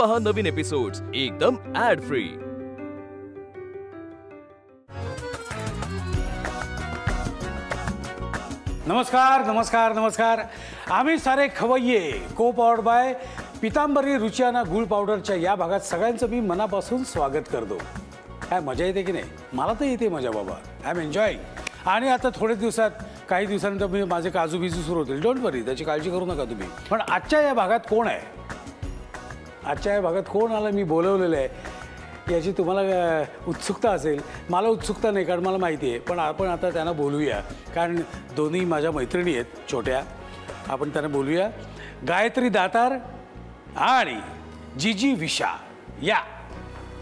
पहा नवीन एपिसोड्स एकदम add free. नमस्कार नमस्कार नमस्कार। आम्ही सारे खवय्ये को पावर्ड बाय पितांबरी रुचियाना गुळ पावडरच्या या भागात सगळ्यांचं मी मनापासून स्वागत करतो। काय मजा येते की नाही? मला तर येते मजा बाबा, आय एम एन्जॉयिंग। आणि आता थोडे दिवसात काही दिवसानंतर मी माझे काजू बिजू सुरू होतील, डोंट वरी, त्याची काळजी करू नका तुम्ही। पण आजच्या या भागात कोण आहे, आजच्या या भागात कोण आलं मी बोलवलेलं आहे याची तुम्हाला उत्सुकता असेल। मला उत्सुकता नाही कारण मला माहिती आहे, पण आपण आता त्यांना बोलूया कारण दोन्ही माझ्या मैत्रिणी आहेत छोट्या। आपण त्यांना बोलूया, गायत्री दातार आणि जीजी विशा। या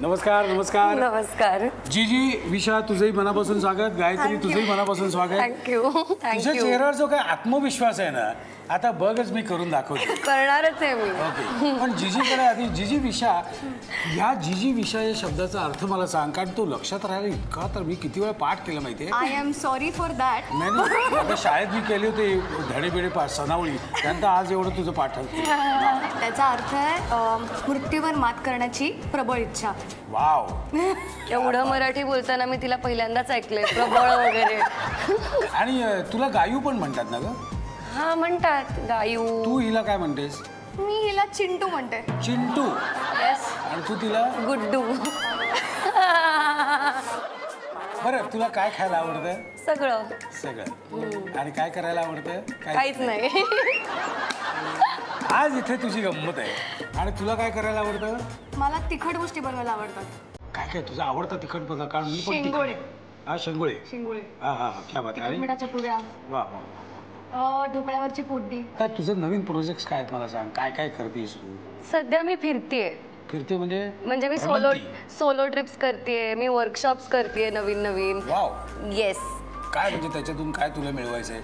नमस्कार नमस्कार नमस्कार। जीजी विशा, तुझंही मनापासून स्वागत। गायत्री तुझंही मनापासून स्वागत। थँक्यू तुझ्या थँक्यू। चेहऱ्यावर जो काय आत्मविश्वास आहे ना, आता बघच मी करून दाखवतो। करणारच आहे मी। ओके, पण जीजीकडे आधी जीजी विशा, ह्या जीजी विशा या शब्दाचा अर्थ मला सांग, कारण तो लक्षात राहायला इतका तर मी किती वेळा पाठ केला माहितीये। I am sorry for that. नाही आता शाळेत मी केले होते धडे बिडे सनावळी, त्यानंतर आज एवढं तुझं पाठ। त्याचा अर्थ आहे मृत्यूवर मात करण्याची प्रबळ इच्छा। वाव, एवढं मराठी बोलताना मी तिला पहिल्यांदाच ऐकलंय, प्रबळ वगैरे। आणि तुला गायू पण म्हणतात ना ग? हा म्हणतात गायू। तू हिला काय म्हणतेस? मी हिला चिंटू म्हणते। चिंटू? येस। आणि तू तिला? गुड्डू। बरं, तुला काय खायला आवडतं? सगळं सगळं। आणि काय करायला आवडतं? काहीच नाही। आज इथे तुझी गंमत आहे। आणि तुला काय करायला आवडतं? मला तिखट गोष्टी बनवायला आवडतात। काय काय तुझा आवडता तिखट बघा, कारण मी पण शेंगोळे। हा, शेंगोळे। शिंगोळे, हा हा, क्या बात आहे। मिठाच्या पुऱ्या, वा वा। ढोकळ्यावरची फोडणी। काय तुझं नवीन प्रोजेक्ट काय आहेत मला सांग, काय काय करतेस तू? सध्या मी फिरतेय। फिरते म्हणजे मी सोलो ट्रिप्स करतेय, मी वर्कशॉप्स करतेय नवीन नवीन। वाव। येस। काय म्हणजे त्याच्यातून काय तुला मिळवायचंय?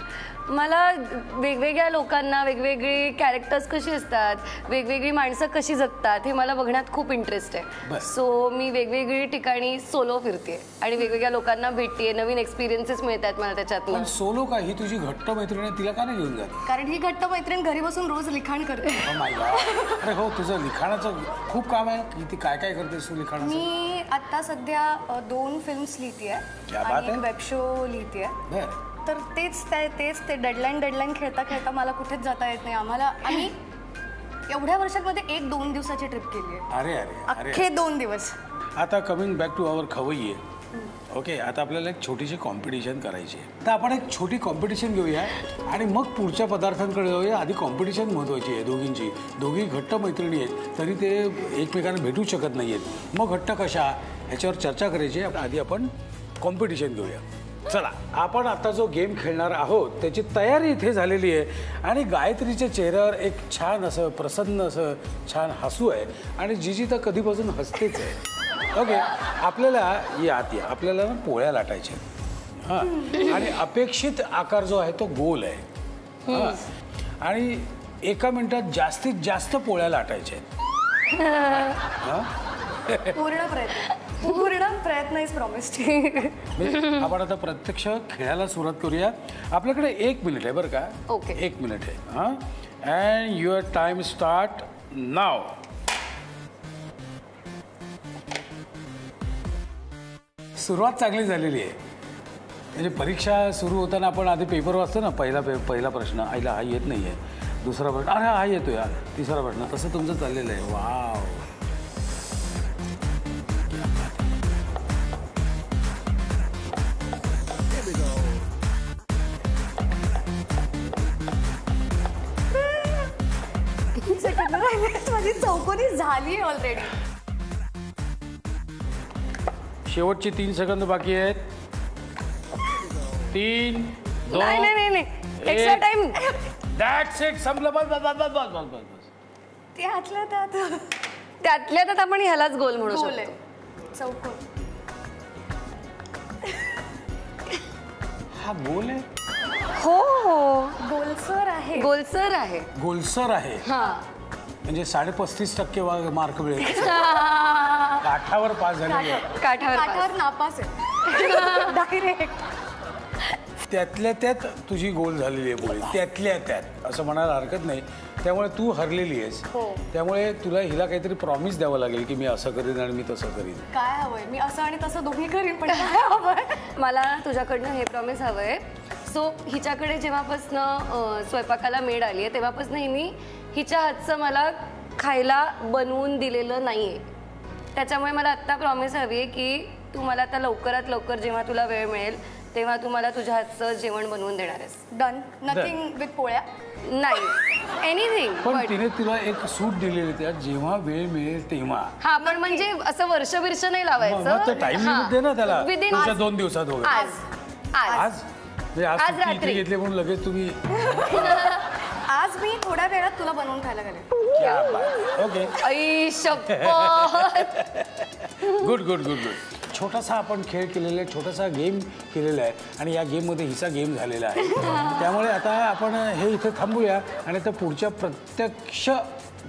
मला वेगवेगळ्या लोकांना वेगवेगळी कॅरेक्टर्स कशी असतात, वेगवेगळी माणसं कशी जगतात हे मला बघण्यात खूप इंटरेस्ट आहे। सो मी वेगवेगळी ठिकाणी सोलो फिरते आणि वेगवेगळ्या लोकांना भेटते, नवीन एक्सपिरियन्सेस मिळतात मला त्याच्यातून। पण सोलो का? ही तुझी घट्ट मैत्रीण आहे, तिला का नाही घेऊन जात? कारण ही घट्ट मैत्रीण घरी बसून रोज लिखाण करते। अरे हो, तुझं लिखाणाचं खूप काम आहे की ती काय काय करतेस तू लिखाणाचं? मी आता सध्या 2 फिल्म्स लिहितेय आणि एक वेब शो लिहितेय। तर तेच ते डेडलाईन खेळता खेळता मला कुठेच जाता येत नाही। आम्ही एवढ्या वर्षांमध्ये 1-2 दिवसाची ट्रिप केली आहे। अरे अरे अख्खे 2 दिवस। आता कमिंग बॅक टू आवर खवय्ये। ओके, आता आपल्याला एक छोटीशी कॉम्पिटिशन करायची आहे। तर आपण एक छोटी कॉम्पिटिशन घेऊया आणि मग पुढच्या पदार्थांकडे जाऊया। आधी कॉम्पिटिशन महत्त्वाची आहे दोघींची। दोघी घट्ट मैत्रिणी आहेत तरी ते एकमेकांना भेटू शकत नाही आहेत, मग घट्ट कशा ह्याच्यावर चर्चा करायची आहे। आधी आपण कॉम्पिटिशन घेऊया। चला, आपण आता जो गेम खेळणार आहोत त्याची तयारी इथे झालेली आहे आणि गायत्रीच्या चेहऱ्यावर एक छान असं प्रसन्न असं छान हसू आहे आणि जीजी तर कधीपासून हसतेच आहे। ओके, आपल्याला आपल्याला ना पोळ्या लाटायच्या, हां, आणि अपेक्षित आकार जो आहे तो गोल आहे, हां, आणि 1 मिनिटात जास्तीत जास्त पोळ्या लाटायच्या आहेत। पूर्ण प्रयत्न इज प्रॉमिस्ड। आपण आता प्रत्यक्ष खेळायला सुरुवात करूया। आपल्याकडे 1 मिनिट आहे बरं का? ओके, 1 मिनिट आहे। हां, अँड युअर टाइम स्टार्ट नाव। सुरुवात चांगली झालेली आहे। म्हणजे परीक्षा सुरू होताना आपण आधी पेपर वाचतो ना, पहिला प्रश्न आईला हा येत नाही आहे, दुसरा प्रश्न अरे हा येतो या, तिसरा प्रश्न, तसं तुमचं चाललेलं आहे। वाव, माझी चौकोनी झाली ऑलरेडी। शेवटचे 3 सेकंद बाकी आहेत। 3, 2, नाही एक्स्ट्रा टाइम। दॅट्स इट, संपलं। बस। त्यातल्या त्यात आपण ह्यालाच गोल म्हणू शकतो। चौकोन। हा गोल आहे? हो, गोलसर आहे। गोलसर आहे। हां, म्हणजे 35.5% मार्क मिळेल। काठावर पास झाले, काठावर नापास आहे डायरेक्ट। त्यातल्या त्यात तुझी गोल झालेली आहे पोळी, त्यातल्या त्यात असं म्हणायला हरकत नाही। त्यामुळे तू हरलेली आहेस. हो. त्यामुळे तुला हिला काहीतरी प्रॉमिस द्यावं लागेल की मी असं करीन आणि मी तसं करीन. काय हवंय? मी असं आणि तसं दोन्ही करीन, पण काय हवंय? मला तुझ्याकडनं हे प्रॉमिस हवं आहे. सो हिच्याकडे जेव्हापासनं स्वयंपाकाला मेड आली आहे तेव्हापासनं हिने हिच्या हातचं मला खायला बनवून दिलेलं नाही आहे. त्याच्यामुळे मला आत्ता प्रॉमिस हवी आहे की तू मला आता लवकरात लवकर जेव्हा तुला वेळ मिळेल तेव्हा तू मला तुझ्या हातचं जेवण बनवून देणार आहेस. डन. नथिंग विथ पोळ्या. नाही, एनिथिंग. पण तिने तुला एक सूट दिलेली त्या जेव्हा वेळ मिळेल तेव्हा. हा, पण म्हणजे असं वर्ष नाही लावायचं. टाइम लिमिट दे ना त्याला. Within पुढच्या 2 दिवसात वगैरे. आज म्हणजे आज आज सुट्टी रात्री. इथे घेतली म्हणून लगेच तुम्ही. आज मी थोड्या वेळात तुला बनवून खायला घालेन. क्या बात. ओके. आई शपथ. Good good good good. छोटासा आपण खेळ केलेला आहे, छोटासा गेम केलेला आहे आणि या गेममध्ये हिचा गेम झालेला आहे. त्यामुळे आता आपण हे इथे थांबूया आणि आता पुढच्या प्रत्यक्ष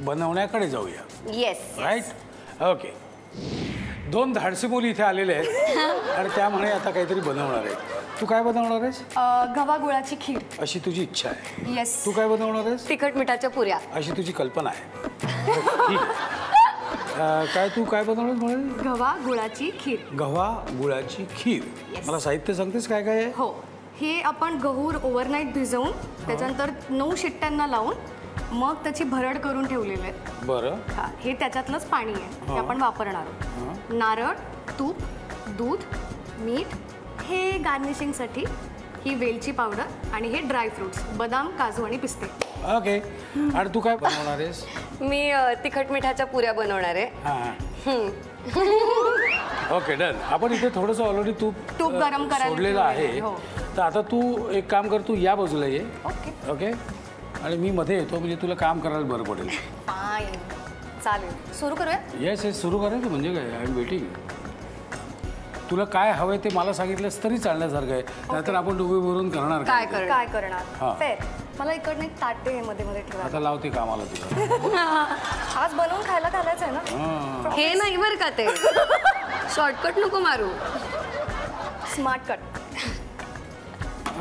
बनवण्याकडे जाऊया. येस. राईट. ओके. 2 धाडसी मुली इथे आलेले आहेत आणि त्यामुळे आता काहीतरी बनवणार आहे. तू काय बनवणार आहेस? गव्हा गुळाची खीर. अशी तुझी इच्छा आहे. येस. तू काय बनवणार आहेस? तिखट मिठाच्या पुऱ्या. अशी तुझी कल्पना आहे. ठीक आहे. काय तू काय बनवणार म्हणेल? गव्हा गुळाची खीर. गव्हा गुळाची खीर. मला साहित्य सांगतेस काय काय आहे? हो. हे आपण गहू ओव्हरनाईट भिजवून त्याच्यानंतर 9 शिट्ट्यांना लावून मग त्याची भरड करून ठेवलेलं आहे. बरं. हा, हे त्याच्यातलंच पाणी आहे, ते आपण वापरणार आहोत. नारळ, तूप, दूध, मीठ, हे गार्निशिंगसाठी ही वेलची पावडर आणि हे ड्रायफ्रुट्स बदाम, काजू आणि पिस्ते. ओके. आणि तू काय बनवणार आहेस? मी तिखट मिठाच्या पुऱ्या बनवणार आहे. हां. Okay done. आपण इथे थोडंसं ऑलरेडी तूप गरम करायला सोडलेलं आहे. हो. तर आता तू एक काम कर, तू या बाजूला ये. ओके. ओके. आणि मी मध्ये येतो म्हणजे तुला काम करायला बरं पडेल. फाईन. चालेल. सुरू करूया? Yes yes. सुरू करायचं म्हणजे काय, आय एम वेटिंग. तुला काय हवंय ते मला सांगितलंस तरी चालण्यासारखं आहे. नाहीतर आपण डोबे भरून करणार काय काय? करणार? काय करणार? फेर. मला इकडनं एक ताटे हे मध्ये मध्ये ठेवा. आता लावते कामाला तुला. आज बनवून खायला घालायचं आहे ना. हे नाही बरं का ते. शॉर्टकट नको मारू. Smart cut.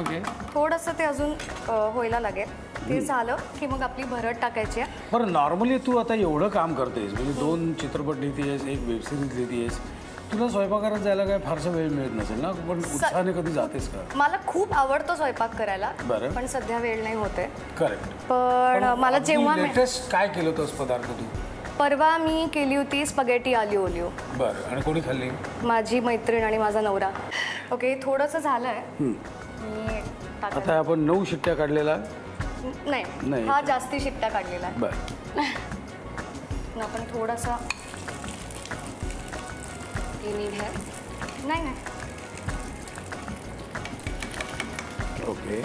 ओके. थोडंसं ते अजून व्हायला लागेल. ते झालं की मग आपली भरड टाकायची आहे. बरं, नॉर्मली तू आता एवढं काम करतेस म्हणजे 2 चित्रपट लिहितेस, एक वेबसिरीज लिहितेस, तुला स्वयंपाकघरात जायला काय फारसा वेळ मिळत नसेल ना? पण उत्साहाने कधी जातेस का? मला खूप आवडतो स्वयंपाक करायला. बरं. पण सध्या वेळ नाही होते. करेक्ट. पण मला जेव्हा लेटेस्ट काय केलं होतंस पदार्थ तू? परवा मी केली होती स्पगेटी आलिओ ओलिओ. बरं. आणि कोणी खाल्ली? माझी मैत्रीण आणि माझा नवरा. ओके. थोडंसं झालंय. मी टाकते. आता आपण 9 शिट्ट्या काढलेला. नाही, हा जास्ती शिट्ट्या काढलेला आहे. बरं. मग आपण थोडासा नाही. ओके.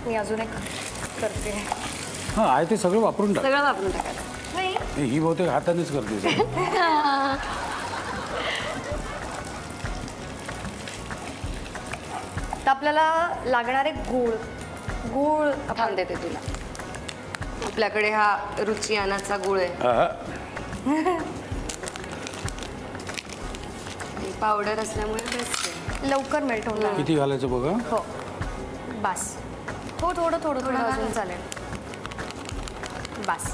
मी अजून एक करते. हां, आहे ते सगळं वापरून टाक. सगळं वापरून टाकायचं. नाही, ही बहुतेक हातानेच करते सगळं. तर आपल्याला लागणारे गूळ थांब देते तुला. आपल्याकडे हा रुची आनाचा गुळ आहे. आहा. पावडर असल्यामुळे बेस्ट आहे. लवकर मेल्ट होणार. किती घालायचं बघा. हो. बास. थोडं अजून चालेल. बास.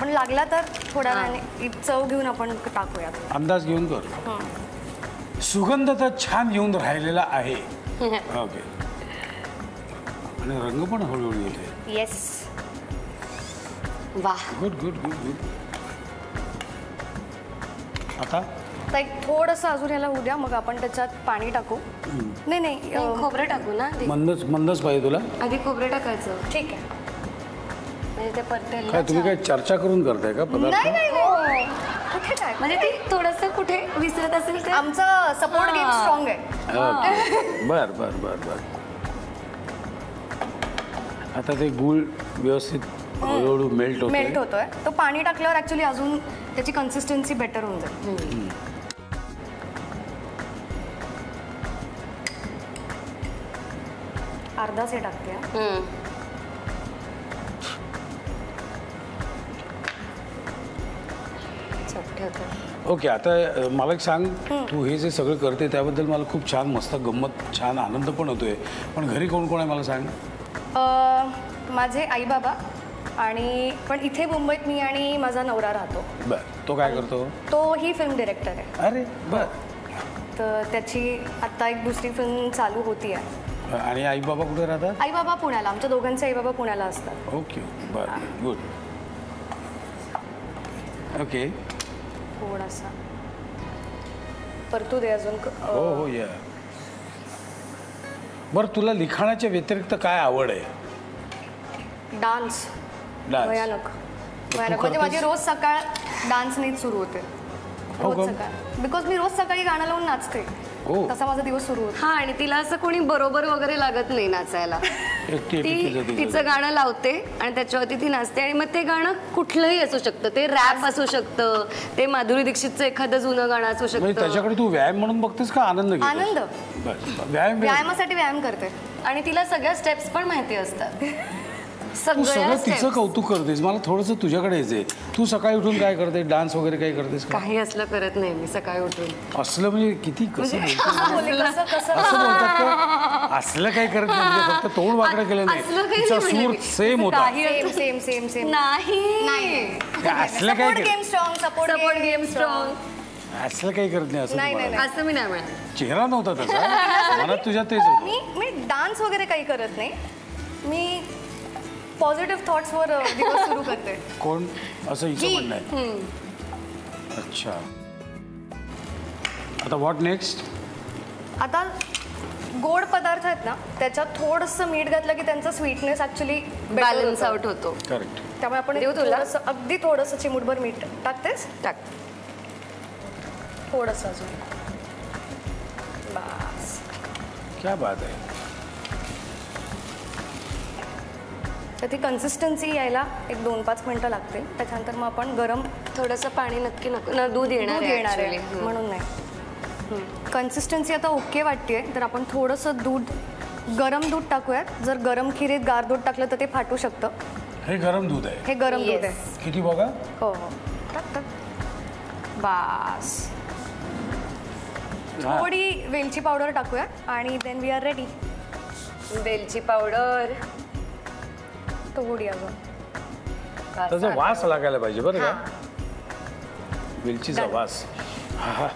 पण लागला तर थोड्या वेळाने चव घेऊन आपण टाकूया. अंदाज घेऊन कर. सुगंध तर छान येऊन राहिलेला आहे. ओके. आणि रंग पण हळूहळू येते. येस. वाह. Good good good good. आता तर एक थोडंसं अजून याला होऊ द्या, मग आपण त्याच्यात पाणी टाकू. नाही खोबरं टाकू ना आधी? मंदच पाहिजे तुला. आधी खोबरं टाकायचं ठीक आहे. म्हणजे ते परतेल. काय तुम्ही काय चर्चा करून करताय का पदार्थ? नाही. कुठे काय म्हणजे ती थोडंसं कुठे विसरत असेल तर आमचं सपोर्ट गेम स्ट्रॉंग आहे. ओके. बर बर बर बर. आता ते गूळ व्यवस्थित हळूहळू मेल्ट होतोय. तो पाणी टाकल्यावर ऍक्च्युली अजून त्याची कन्सिस्टन्सी बेटर होऊन जाईल. अर्धाच हे टाकते. ठेवतो. ओके, आता मला एक सांग, तू हे जे सगळं करते त्याबद्दल मला खूप छान, मस्त गंमत, छान आनंद पण होतोय. पण घरी कोण कोण आहे मला सांग? माझे आई बाबा आणि पण इथे मुंबईत मी आणि माझा नवरा राहतो. बरं, तो काय करतो? तो ही फिल्म डिरेक्टर आहे. अरे बर. तर त्याची आत्ता एक दुसरी फिल्म चालू होती आहे. आणि आई बाबा कुठे राहतात? आई बाबा पुण्याला, आमच्या दोघांचे आई बाबा पुण्याला असतात. ओके, बरं, गुड. ओके, थोडासा परतू दे अजून. हो हो या. बरं, तुला लिखाणाच्या व्यतिरिक्त काय आवड आहे? डान्स. डान्स. भयानक भयानक. म्हणजे करतेस? माझी रोज सकाळ डान्सनेच सुरू होते. हो रोज का? सकाळ, बिकॉज मी रोज सकाळी गाणं लावून नाचते. हो. तसा माझा दिवस सुरू होतो. हा, आणि तिला असं कोणी बरोबर वगैरे लागत नाही नाचायला. एकटी ती तिचं. तिचं गाणं लावते आणि त्याच्यावरती ती नाचते. आणि मग ते गाणं कुठलंही असू शकतं, ते रॅप असू शकतं, ते माधुरी दीक्षितचं एखादं जुनं गाणं असू म्हणजे शकतं. त्याच्याकडे तू व्यायाम म्हणून बघतेस का आनंद घेतेस? आनंद. बरं, व्यायाम. व्यायामासाठी व्यायाम करते. आणि तिला सगळ्या स्टेप्स पण माहिती असतात. तू सगळं तिचं steps. कौतुक करतेस. मला थोडंसं तुझ्याकडे यायचंय. तू सकाळी उठून काय करते? डान्स वगैरे काही करतेस का? काही असलं करत नाही मी सकाळी उठून. असलं म्हणजे किती, कसं बोलतात? बोलले, कसं कसं असं बोलतात का? असलं काही करत नाही, म्हणजे फक्त तोंड वाकडं केलं नाही. असलं काही तिचा नाही सूर म्हणले मी. सेम होता. काही सेम सेम सेम सेम. नाही. असलं काय support game strong. Support game strong. असलं काही करत नाही असं नाही, तुम्हाला. नाही, असं मी नाही म्हणत. चेहरा नव्हता तसा. मला तुझ्या तेच होतं. मी डान्स वगैरे काही करत नाही. मी पॉझिटिव्ह थॉट्सवर दिवस सुरू करते. कोण असं हिचं म्हणणं आहे? अच्छा, आता व्हॉट नेक्स्ट? आता गोड पदार्थ आहेत ना, त्याच्यात थोडंसं मीठ घातलं की त्यांचा स्वीटनेस ऍक्च्युली बॅलन्स आउट होतो. करेक्ट. त्यामुळे आपण देऊ तुला? थोडंसं, अगदी थोडंसं चिमूटभर मीठ टाकतेस. टाक. थोडंसं अजून. बस. क्या बात आहे. तर ती कन्सिस्टन्सी यायला एक 2-5 मिनटं लागतील. त्याच्यानंतर मग आपण गरम थोडंसं पाणी नक्की नको ना, दूध येणार दूध येणार आहे actually. म्हणून नाही. कन्सिस्टन्सी आता ओके वाटते, तर आपण थोडंसं दूध, गरम दूध टाकूयात. जर गरम खिरीत गार दूध टाकलं तर ते फाटू शकतं. हे गरम दूध आहे. हे गरम दूध Yes. आहे. किती बघा? हो हो, टाक टाक. बास. हा. थोडी वेलची पावडर टाकूया आणि देन वी आर रेडी. वेलची पावडर. थोडी अगं. त्याचा वास लागायला पाहिजे बरं का? हां. वेलचीचा Done. वास. हा हा.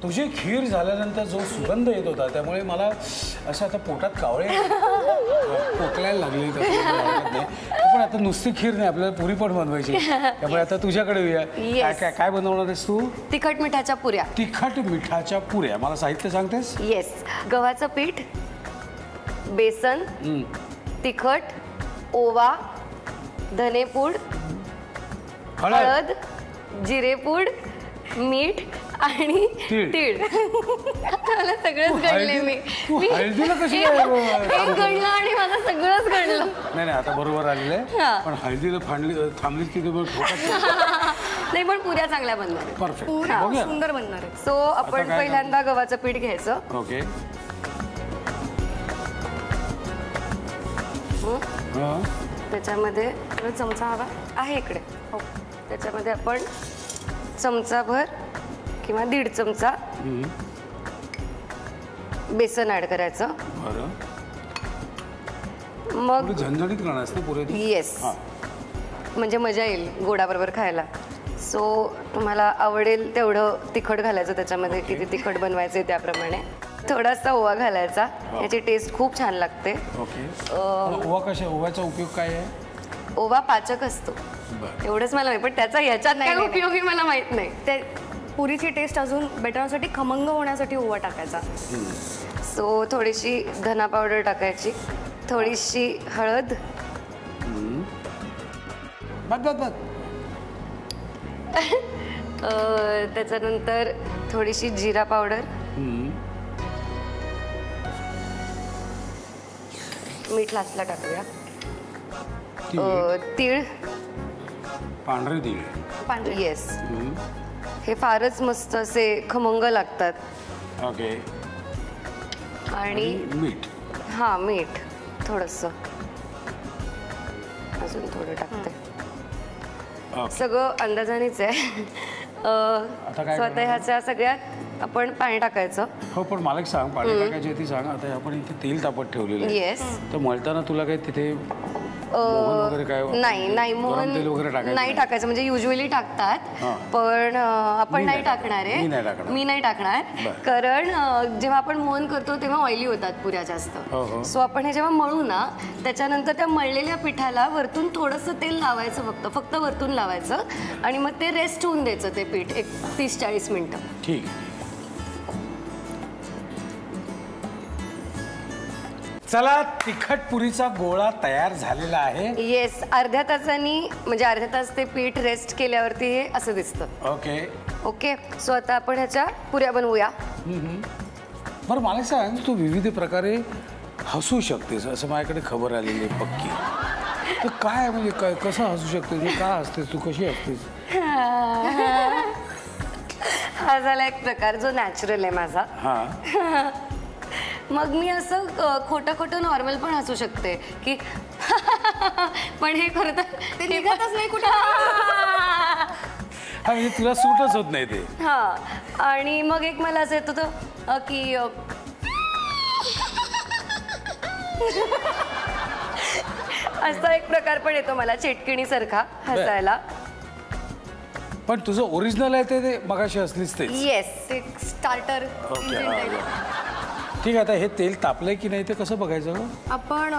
तुझी खीर झाल्यानंतर जो सुगंध येत होता त्यामुळे मला असं आता पोटात कावळे पोकलायला लागले. पण आता नुसती खीर नाही, आपल्याला पुरी पण बनवायची. त्यामुळे आता तुझ्याकडे येऊया. काय काय काय बनवणार आहेस तू? तिखट मिठाच्या पुऱ्या. तिखट मिठाच्या पुऱ्या. मला साहित्य सांगतेस? येस. गव्हाचं पीठ, बेसन, तिखट, ओवा, धनेपूड, हळद, जिरेपूड, मीठ आणि तीळ. तीळ. मला सगळंच गणले मी. तू हळदीला कशी एक काय? गणलं आणि माझं सगळंच गणलं. नाही नाही, आता बरोबर आलेलं आहे. हा. पण हळदीला थांबली की नाही, पण पुऱ्या चांगल्या बनणार. परफेक्ट. पुरा बघूया. सुंदर बनणार आहे. सो आपण काय पहिल्यांदा गव्हाचं पीठ घ्यायचं. ओके. हां. त्याच्यामध्ये थोडा चमचा हवा. आहे इकडे. हो. त्याच्यामध्ये आपण चमचाभर किंवा 1.5 चमचा बेसन ऍड करायचं. बरं. मग थोडी झणझणीत करणार ना पुरे? येस, हां. म्हणजे मजा येईल गोडाबरोबर खायला. सो तुम्हाला आवडेल तेवढं तिखट घालायचं त्याच्यामध्ये, किती तिखट बनवायचे त्याप्रमाणे. थोडासा ओवा घालायचा, याची टेस्ट खूप छान लागते. ओके. ओवा कशा, ओव्याचा उपयोग काय आहे? ओवा पाचक असतो बरं. एवढंच मला माहिती, पण त्याचा याच्यात नाही, काय नाही, उपयोग आहे मला माहित नाही. ते पुरीची टेस्ट अजून बेटर होण्यासाठी, खमंग होण्यासाठी ओवा टाकायचा. सो थोडीशी धना पावडर टाकायची, थोडीशी हळद, बस. त्याच्यानंतर थोडीशी जिरा पावडर, मीठ लास्टला टाकूया, तीळ, पांढरे तीळ. पांढरे. येस. हे फारच मस्त असे खमंग लागतात. ओके. आणि मीठ. हां, मीठ थोडंसं अजून थोडं टाकते. ओके. सगळं अंदाजानेच आहे. स्वतः ह्याच्या सगळ्यात आपण पाणी टाकायचं. हो, पण मला एक सांग, पाणी टाकायची ती सांग. आता आपण इथे तेल तापत ठेवलेलं आहे. येस. तर मळताना तुला काही तिथे मोहन वगैरे काय नाही मोहन तेल वगैरे टाकायचं नाही टाकायचं. म्हणजे युजली टाकतात, पण आपण नाही टाकणार आहे. मी नाही टाकणार, कारण जेव्हा आपण मोहन करतो तेव्हा ऑइली होतात पुऱ्या जास्त. सो आपण हे जेव्हा मळू ना, त्याच्यानंतर त्या मळलेल्या पिठाला वरतून थोडंसं तेल लावायचं, फक्त वरतून लावायचं आणि मग ते रेस्ट होऊन द्यायचं ते पीठ एक 30-40 मिनिटं. ठीक. चला, तिखट पुरीचा गोळा तयार झालेला आहे. येस. अर्ध्या तासानी, म्हणजे अर्ध्या तास ते पीठ रेस्ट केल्यावरती हे असं दिसतं. ओके. सो आता आपण ह्याच्या पुऱ्या बनवूया. बरं, मला सांग, तू विविध प्रकारे हसू शकतेस असं माझ्याकडे खबर आलेली आहे पक्की. तर काय म्हणजे काय, कसं हसू शकते तू, का हसतेस तू, कशी हसतेस? हा झाला एक प्रकार जो नॅचरल आहे माझा. मग मी असं खोटं नॉर्मल पण हसू शकते की पण हे खरं तर ते निघतच नाही कुठे. म्हणजे तुला सूटच होत नाही ते. आणि मग एक मला असं येत होतं की असा एक प्रकार पण येतो मला चेटकिणीसारखा हसायला. पण तुझं ओरिजिनल आहे ते मगाशी असलीच ते. येस. एक स्टार्टर. ठीक आहे. आता हे तेल तापलंय की नाही ते कसं बघायचं? आपण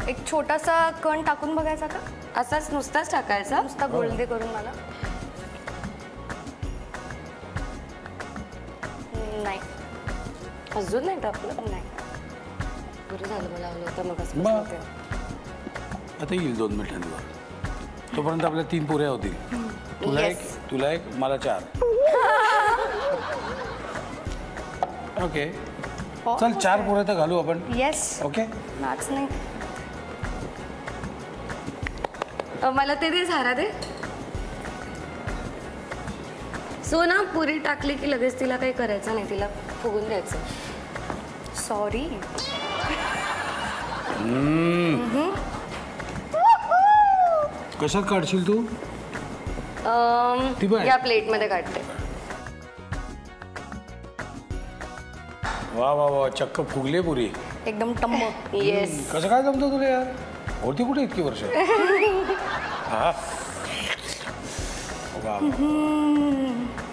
एक छोटासा कण टाकून बघायचा का? असाच नुसताच टाकायचा, नुसता गोल्डे करून. मला नाही, अजून नाही टाकलं. नाही, बरं झालं मला आलं होतं मग. आता येईल 2 मिनिटांवर. तोपर्यंत आपल्या 3 पुऱ्या होतील. तुला एक मला 4. ओके, चल 4 पुऱ्या तर घालू आपण. येस. ओके. नाच नाही. मला ते दे, झारा दे. सो ना, पुरी टाकली की लगेच तिला काही करायचं नाही, तिला फुगून द्यायचं. सॉरी. कशात काढशील तू? या प्लेटमध्ये काढते. वा वा वा, चक्क फुगले पुरी एकदम टम्म. येस. कसं काय जमतं तुला यार? होती कुठे इतकी वर्ष?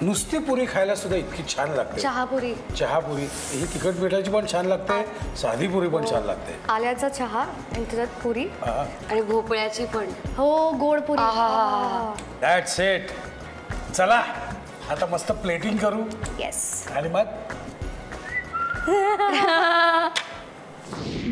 नुसती पुरी खायला सुद्धा इतकी छान लागते. चहापुरी. चहापुरी ही तिखट मिठाची पण छान लागते, साधी पुरी पण छान लागते. आल्याचा चहा आणि त्याच्यात पुरी आणि भोपळ्याची पण. हो, गोड पुरी. That's it. चला, आता मस्त प्लेटिंग करू. येस. आणि मग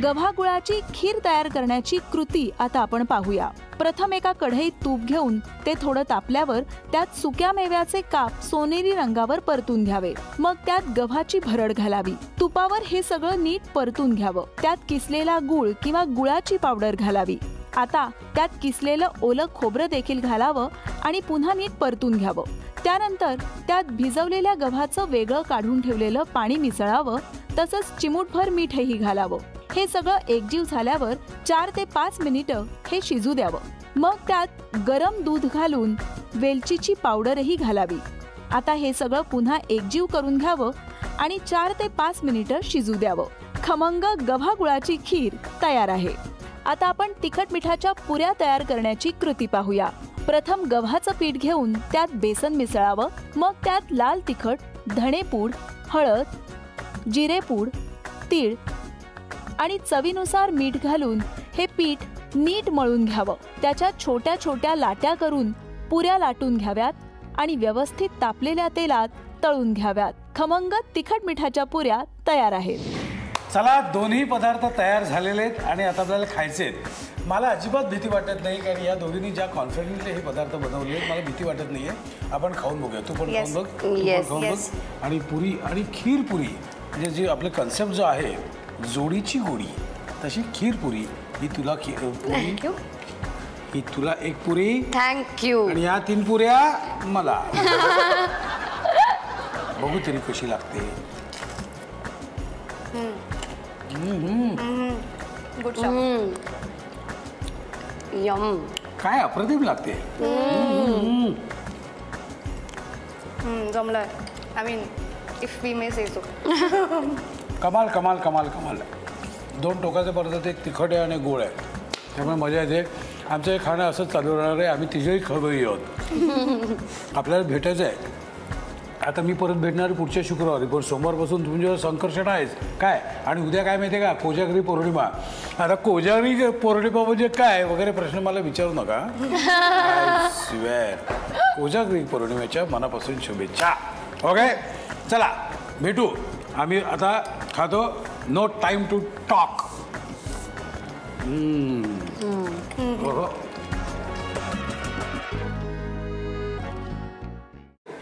गव्हागुळाची खीर तयार करण्याची कृती आता आपण पाहूया. प्रथम एका कढईत तूप घेऊन ते थोडं तापल्यावर त्यात सुक्या मेव्याचे काप सोनेरी रंगावर परतून घ्यावे. मग त्यात गव्हाची भरड घालावी. तुपावर हे सगळं नीट परतून घ्यावं. त्यात किसलेला गूळ किंवा गुळाची पावडर घालावी. आता त्यात किसलेलं ओलं खोबरं देखील घालावं आणि पुन्हा नीट परतून घ्यावं. त्यानंतर त्यात भिजवलेल्या गव्हाचं वेगळं काढून ठेवलेलं पाणी मिसळावं. तसंच चिमूटभर मीठही घालावं. हे सगळं एकजीव झाल्यावर 4 ते 5 मिनिटं हे शिजू द्यावं. मग त्यात गरम दूध घालून वेलचीची पावडरही घालावी. आता हे सगळं पुन्हा एकजीव करून घ्यावं आणि 4 ते 5 मिनिटं शिजू द्यावं. खमंग गव्हागुळाची खीर तयार आहे. आता आपण तिखट मिठाच्या पुऱ्या तयार करण्याची कृती पाहूया. प्रथम गव्हाचं पीठ घेऊन त्यात बेसन मिसळावं. मग त्यात लाल तिखट, धणेपूड, हळद, जिरेपूड, तीळ आणि चवीनुसार मीठ घालून हे पीठ नीट मळून घ्यावं. त्याच्या छोट्या छोट्या लाट्या करून पुऱ्या लाटून घ्याव्यात आणि व्यवस्थित तापलेल्या तेलात तळून घ्याव्यात. खमंग तिखट मिठाच्या पुऱ्या तयार आहेत. चला, दोन्ही पदार्थ तयार झालेले आहेत आणि आता आपल्याला खायचे आहेत. मला अजिबात भीती वाटत नाही, कारण या दोघींनी ज्या कॉन्फिडंटली हे पदार्थ बनवले आहेत, मला भीती वाटत नाहीये. आपण खाऊन बघूया. तू पण खाऊन बघ, तू पण खाऊन बघ. आणि पुरी आणि खीर पुरी म्हणजे जी आपले कन्सेप्ट जो आहे, जोडीची गोडी, तशी खीर पुरी ही तुला पुरी, ही तुला 1 पुरी. थँक्यू. आणि या 3 पुऱ्या मला. बघू तरी कशी लागते. Good job. यम. काय अप्रतिम लागते. जमलंय. I mean if we may say so. कमाल कमाल कमाल कमाल. 2 टोकाचे पदार्थ, एक तिखट आहे आणि गोड आहे, त्यामुळे मजा येते. आमचं हे खाणं असंच चालू राहणार आहे. आम्ही तिघेही खवय्ये आहोत. आपल्याला भेटायचं आहे. आता मी परत भेटणार पुढच्या शुक्रवारी, पण सोमवारपासून तुमच्यावर संकर्षण आहेच काय. आणि उद्या काय माहिती आहे का, कोजागरी पौर्णिमा. आता कोजागरी पौर्णिमा म्हणजे काय वगैरे प्रश्न मला विचारू नका. कोजागरी पौर्णिमेच्या मनापासून शुभेच्छा. ओके, चला भेटू. आम्ही आता खातो. No time to talk.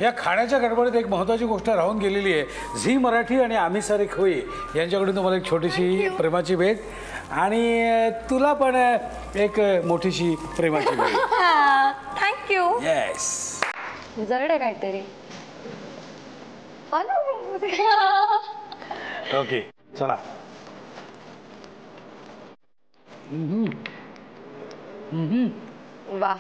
या खाण्याच्या गडबडीत एक महत्त्वाची गोष्ट राहून गेलेली आहे. झी मराठी आणि आम्ही सारे खवय्ये यांच्याकडून तुम्हाला एक छोटीशी प्रेमाची भेट, आणि तुला पण एक मोठीशी प्रेमाची भेट. थँक्यू. येस. जरड आहे काहीतरी. ओके, चला. वा.